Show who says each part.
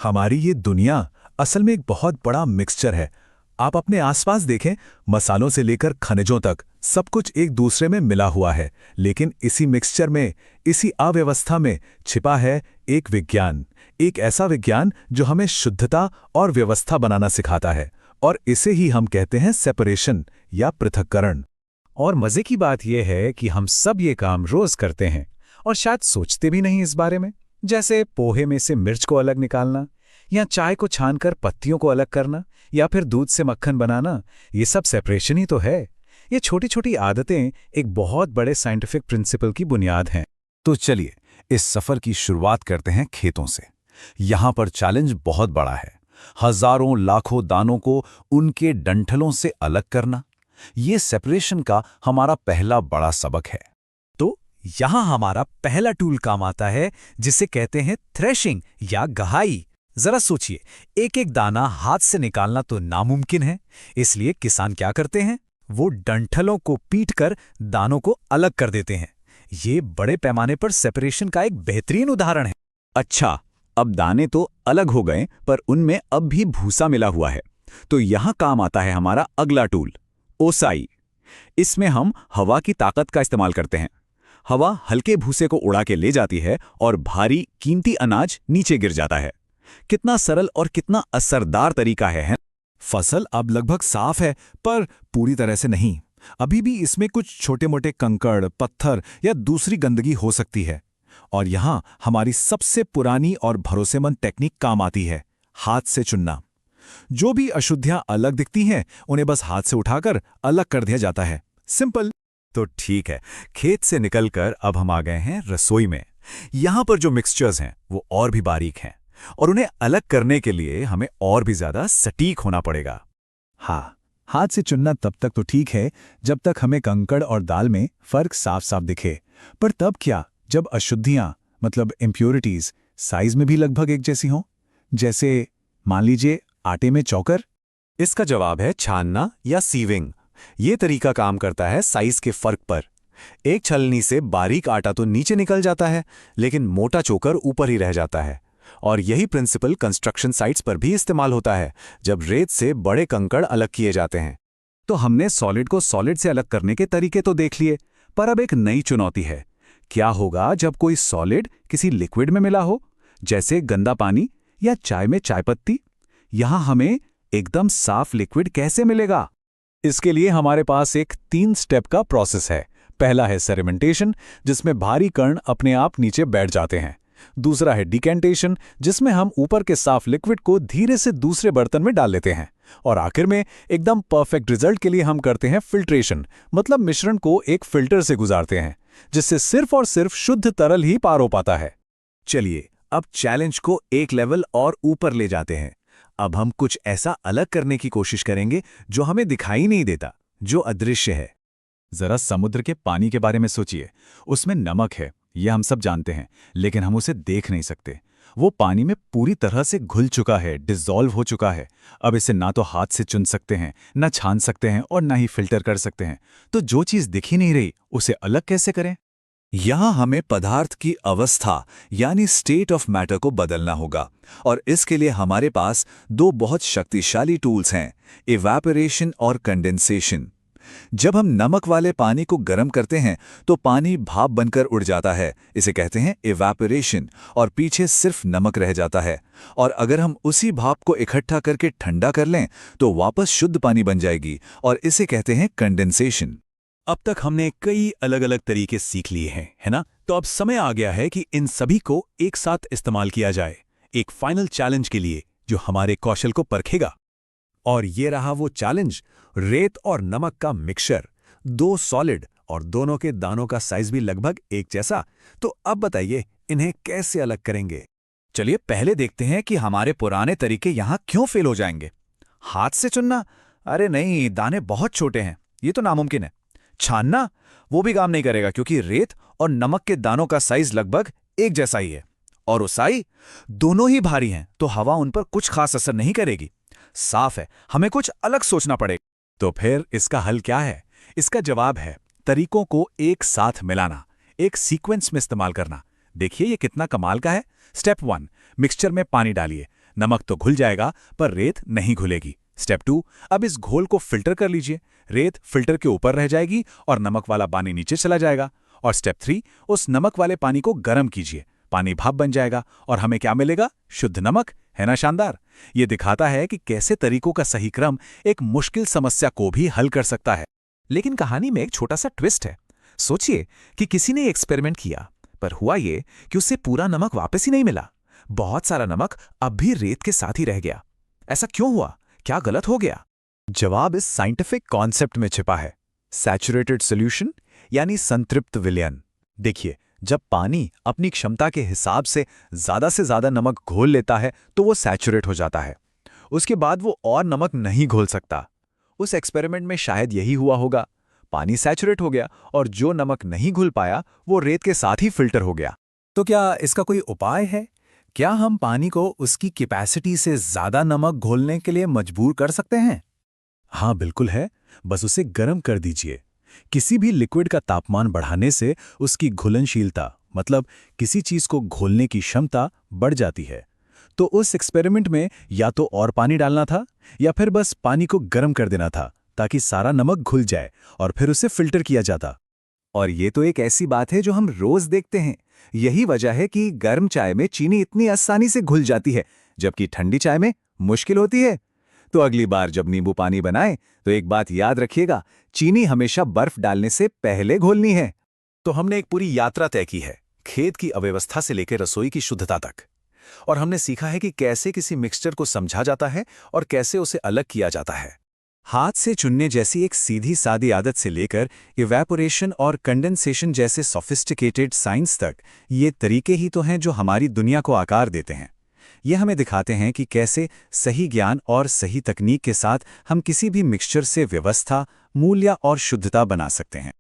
Speaker 1: हमारी ये दुनिया असल में एक बहुत बड़ा मिक्सचर है। आप अपने आसपास देखें, मसालों से लेकर खनिजों तक सब कुछ एक दूसरे में मिला हुआ है। लेकिन इसी मिक्सचर में, इसी अव्यवस्था में छिपा है एक विज्ञान। एक ऐसा विज्ञान जो हमें शुद्धता और व्यवस्था बनाना सिखाता है। और इसे ही हम कहते हैं सेपरेशन या पृथक्करण।
Speaker 2: और मजे की बात यह है कि हम सब ये काम रोज करते हैं और शायद सोचते भी नहीं इस बारे में। जैसे पोहे में से मिर्च को अलग निकालना, या चाय को छानकर पत्तियों को अलग करना, या फिर दूध से मक्खन बनाना। ये सब सेपरेशन ही तो है। ये छोटी छोटी आदतें एक बहुत बड़े साइंटिफिक प्रिंसिपल की बुनियाद हैं।
Speaker 3: तो चलिए इस सफर की शुरुआत करते हैं खेतों से। यहां पर चैलेंज बहुत बड़ा है। हजारों लाखों दानों को उनके डंठलों से अलग करना, ये सेपरेशन का हमारा पहला बड़ा सबक है।
Speaker 2: तो यहां हमारा पहला टूल काम आता है, जिसे कहते हैं थ्रेशिंग या गहाई। जरा सोचिए, एक एक दाना हाथ से निकालना तो नामुमकिन है। इसलिए किसान क्या करते हैं? वो डंठलों को पीटकर दानों को अलग कर देते हैं। ये बड़े पैमाने पर सेपरेशन का एक बेहतरीन उदाहरण है।
Speaker 3: अच्छा, अब दाने तो अलग हो गए, पर उनमें अब भी भूसा मिला हुआ है। तो यहां काम आता है हमारा अगला टूल, ओसाई। इसमें हम हवा की ताकत का इस्तेमाल करते हैं। हवा हल्के भूसे को उड़ा के ले जाती है और भारी कीमती अनाज नीचे गिर जाता है। कितना सरल और कितना असरदार तरीका है?
Speaker 1: फसल अब लगभग साफ है, पर पूरी तरह से नहीं। अभी भी इसमें कुछ छोटे मोटे कंकड़, पत्थर या दूसरी गंदगी हो सकती है। और यहां हमारी सबसे पुरानी और भरोसेमंद टेक्निक काम आती है, हाथ से चुनना। जो भी अशुद्धियां अलग दिखती हैं, उन्हें बस हाथ से उठाकर अलग कर दिया जाता है। सिंपल।
Speaker 3: तो ठीक है, खेत से निकलकर अब हम आ गए हैं रसोई में। यहां पर जो मिक्सचर्स हैं वो और भी बारीक हैं, और उन्हें अलग करने के लिए हमें और भी ज्यादा सटीक होना पड़ेगा।
Speaker 1: हाँ, हाथ से चुनना तब तक तो ठीक है जब तक हमें कंकड़ और दाल में फर्क साफ साफ दिखे। पर तब क्या जब अशुद्धियां, मतलब इम्प्योरिटीज, साइज में भी लगभग एक जैसी हों? जैसे मान लीजिए आटे में चौकर।
Speaker 3: इसका जवाब है छानना या सीविंग। ये तरीका काम करता है साइज के फर्क पर। एक छलनी से बारीक आटा तो नीचे निकल जाता है, लेकिन मोटा चोकर ऊपर ही रह जाता है। और यही प्रिंसिपल कंस्ट्रक्शन साइट्स पर भी इस्तेमाल होता है, जब रेत से बड़े कंकड़ अलग किए जाते हैं।
Speaker 1: तो हमने सॉलिड को सॉलिड से अलग करने के तरीके तो देख लिए, पर अब एक नई चुनौती है। क्या होगा जब कोई सॉलिड किसी लिक्विड में मिला हो, जैसे गंदा पानी या चाय में चाय पत्ती? यहां हमें एकदम साफ लिक्विड कैसे मिलेगा?
Speaker 2: इसके लिए हमारे पास एक 3 स्टेप का प्रोसेस है। पहला है सेडिमेंटेशन, जिसमें भारी कण अपने आप नीचे बैठ जाते हैं। दूसरा है डिकेंटेशन, जिसमें हम ऊपर के साफ लिक्विड को धीरे से दूसरे बर्तन में डाल लेते हैं। और आखिर में एकदम परफेक्ट रिजल्ट के लिए हम करते हैं फिल्ट्रेशन, मतलब मिश्रण को एक फिल्टर से गुजारते हैं, जिससे सिर्फ और सिर्फ शुद्ध तरल ही पार हो पाता है।
Speaker 3: चलिए अब चैलेंज को एक लेवल और ऊपर ले जाते हैं। अब हम कुछ ऐसा अलग करने की कोशिश करेंगे जो हमें दिखाई नहीं देता, जो अदृश्य है।
Speaker 1: जरा समुद्र के पानी के बारे में सोचिए। उसमें नमक है, यह हम सब जानते हैं, लेकिन हम उसे देख नहीं सकते। वो पानी में पूरी तरह से घुल चुका है, डिसॉल्व हो चुका है। अब इसे ना तो हाथ से चुन सकते हैं, ना छान सकते हैं, और ना ही फिल्टर कर सकते हैं। तो जो चीज़ दिख ही नहीं रही, उसे अलग कैसे करें?
Speaker 3: यहां हमें पदार्थ की अवस्था यानी स्टेट ऑफ मैटर को बदलना होगा, और इसके लिए हमारे पास 2 बहुत शक्तिशाली टूल्स हैं, इवैपोरेशन और कंडेंसेशन। जब हम नमक वाले पानी को गर्म करते हैं तो पानी भाप बनकर उड़ जाता है, इसे कहते हैं इवैपोरेशन, और पीछे सिर्फ नमक रह जाता है। और अगर हम उसी भाप को इकट्ठा करके ठंडा कर लें तो वापस शुद्ध पानी बन जाएगी, और इसे कहते हैं कंडेंसेशन।
Speaker 2: अब तक हमने कई अलग अलग तरीके सीख लिए हैं, है ना? तो अब समय आ गया है कि इन सभी को एक साथ इस्तेमाल किया जाए, एक फाइनल चैलेंज के लिए जो हमारे कौशल को परखेगा। और ये रहा वो चैलेंज, रेत और नमक का मिक्सचर, 2 सॉलिड, और दोनों के दानों का साइज भी लगभग एक जैसा। तो अब बताइए इन्हें कैसे अलग करेंगे?
Speaker 3: चलिए पहले देखते हैं कि हमारे पुराने तरीके यहां क्यों फेल हो जाएंगे। हाथ से चुनना? अरे नहीं, दाने बहुत छोटे हैं, ये तो नामुमकिन है। छानना? वो भी काम नहीं करेगा, क्योंकि रेत और नमक के दानों का साइज लगभग एक जैसा ही है। और ओसाई? दोनों ही भारी हैं, तो हवा उन पर कुछ खास असर नहीं करेगी। साफ है, हमें कुछ अलग सोचना पड़ेगा।
Speaker 2: तो फिर इसका हल क्या है? इसका जवाब है तरीकों को एक साथ मिलाना, एक सीक्वेंस में इस्तेमाल करना। देखिए ये कितना कमाल का है। स्टेप 1, मिक्सचर में पानी डालिए, नमक तो घुल जाएगा पर रेत नहीं घुलेगी। स्टेप 2, अब इस घोल को फिल्टर कर लीजिए। रेत फिल्टर के ऊपर रह जाएगी और नमक वाला पानी नीचे चला जाएगा। और स्टेप 3, उस नमक वाले पानी को गर्म कीजिए। पानी भाप बन जाएगा और हमें क्या मिलेगा? शुद्ध नमक। है ना शानदार? ये दिखाता है कि कैसे तरीकों का सही क्रम एक मुश्किल समस्या को भी हल कर सकता है।
Speaker 4: लेकिन कहानी में एक छोटा सा ट्विस्ट है। सोचिए कि किसी ने एक्सपेरिमेंट किया, पर हुआ ये कि उससे पूरा नमक वापस ही नहीं मिला। बहुत सारा नमक अब भी रेत के साथ ही रह गया। ऐसा क्यों हुआ? क्या गलत हो गया?
Speaker 2: जवाब इस साइंटिफिक कॉन्सेप्ट में छिपा है, सैचुरेटेड सॉल्यूशन यानी संतृप्त विलयन। देखिए, जब पानी अपनी क्षमता के हिसाब से ज़्यादा नमक घोल लेता है तो वो सैचुरेट हो जाता है। उसके बाद वो और नमक नहीं घोल सकता। उस एक्सपेरिमेंट में शायद यही हुआ होगा। पानी सैचुरेट हो गया और जो नमक नहीं घुल पाया वो रेत के साथ ही फिल्टर हो गया।
Speaker 1: तो क्या इसका कोई उपाय है? क्या हम पानी को उसकी कैपेसिटी से ज़्यादा नमक घोलने के लिए मजबूर कर सकते हैं? हाँ, बिल्कुल है। बस उसे गर्म कर दीजिए। किसी भी लिक्विड का तापमान बढ़ाने से उसकी घुलनशीलता, मतलब किसी चीज़ को घोलने की क्षमता बढ़ जाती है। तो उस एक्सपेरिमेंट में या तो और पानी डालना था या फिर बस पानी को गर्म कर देना था ताकि सारा नमक घुल जाए और फिर उसे फिल्टर किया जाता।
Speaker 3: और ये तो एक ऐसी बात है जो हम रोज देखते हैं। यही वजह है कि गर्म चाय में चीनी इतनी आसानी से घुल जाती है, जबकि ठंडी चाय में मुश्किल होती है। तो अगली बार जब नींबू पानी बनाएं तो एक बात याद रखिएगा, चीनी हमेशा बर्फ डालने से पहले घोलनी है।
Speaker 1: तो हमने एक पूरी यात्रा तय की है, खेत की अव्यवस्था से लेकर रसोई की शुद्धता तक। और हमने सीखा है कि कैसे किसी मिक्सचर को समझा जाता है और कैसे उसे अलग किया जाता है।
Speaker 3: हाथ से चुनने जैसी एक सीधी सादी आदत से लेकर इवैपोरेशन और कंडेंसेशन जैसे सोफिस्टिकेटेड साइंस तक, ये तरीके ही तो हैं जो हमारी दुनिया को आकार देते हैं। ये हमें दिखाते हैं कि कैसे सही ज्ञान और सही तकनीक के साथ हम किसी भी मिक्सचर से व्यवस्था, मूल्य और शुद्धता बना सकते हैं।